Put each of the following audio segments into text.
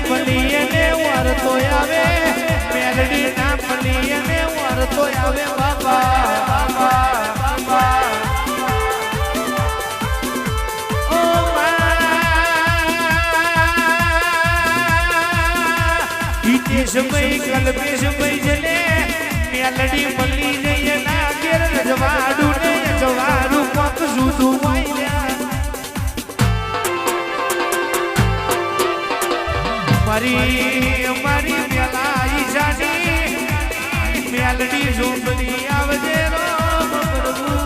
મળી ને વરતો આવે મેલડી ના મળી ને વરતો આવે બાબા સમય કલપે સમય જલે મેલડી મળી જઈએ ના ઘેર જવાડું ને જવાનું કોક જુદું મારી મારી મેલા ઈશાની મેલડી ઝૂંપડી આવજે રામ પ્રભુ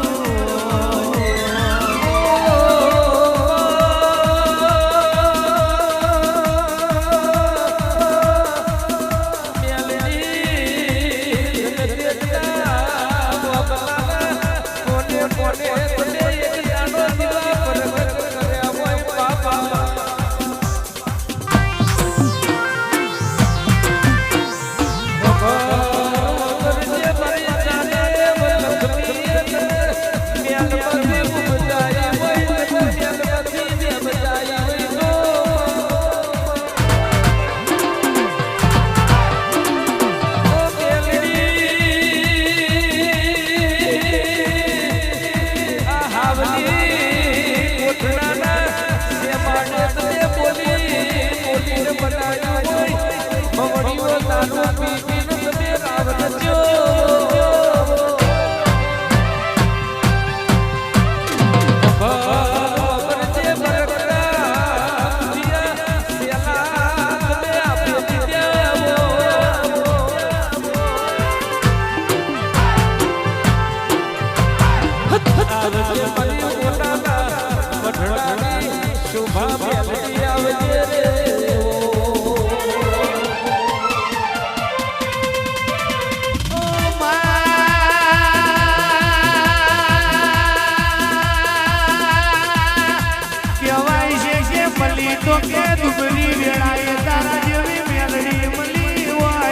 તો કે દુબળી વેળાએ તારા જેવી મેલડી મળી હોય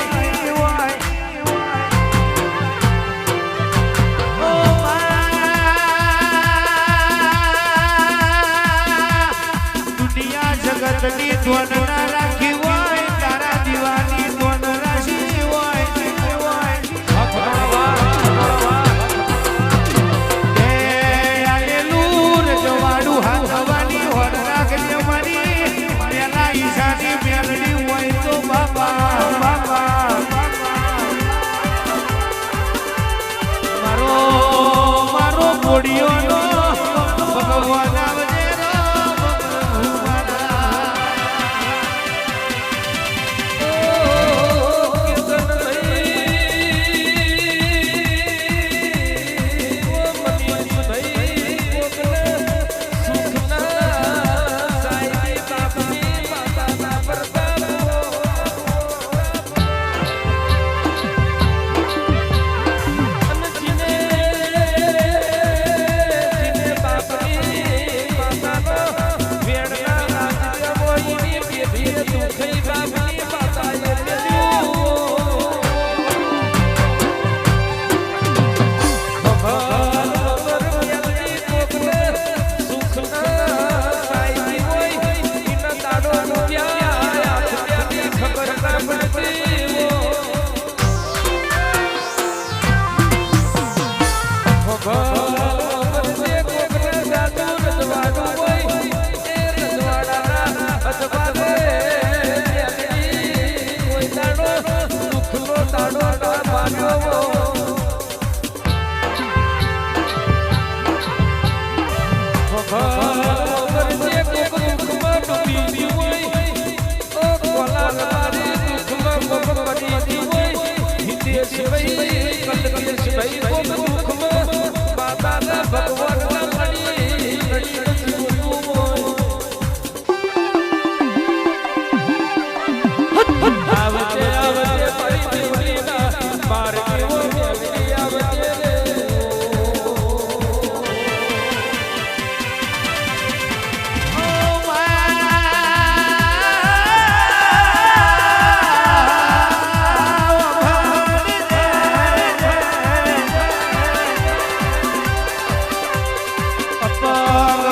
દુનિયા જગતની ધ્વન ના રાખી હોય તારા દીવાની ધ્વન રાશી હોય આયેલું રજવાડું હાથ હવાની હોર રાખજે મારી ઈશાની મેલડી હોય તો બાબા મારો બોડીઓનો ભગવાન આવજે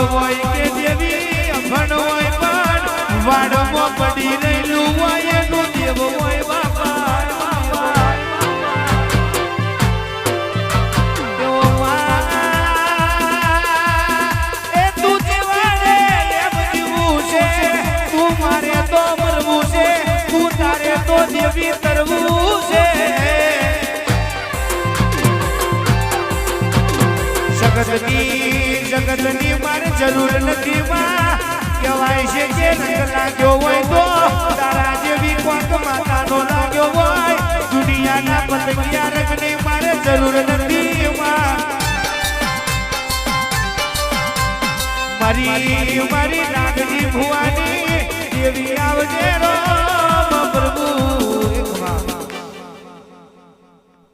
હોય કે દેવી અભણ હોય પણ વાડમાં પડી રહેલું હોય તું તારે તો દેવી તરવું છે જગતની મારે જરૂર નથી માં કહેવાય છે કે રંગ લાગ્યો હોય તો તારા જેવી કોક માતાનો લાગ્યો હોય દુનિયાના પતંગિયા રંગની મારે જરૂર નથી માં મારી લાગણી ભુવાની દેવી આવજે રામ પ્રભુ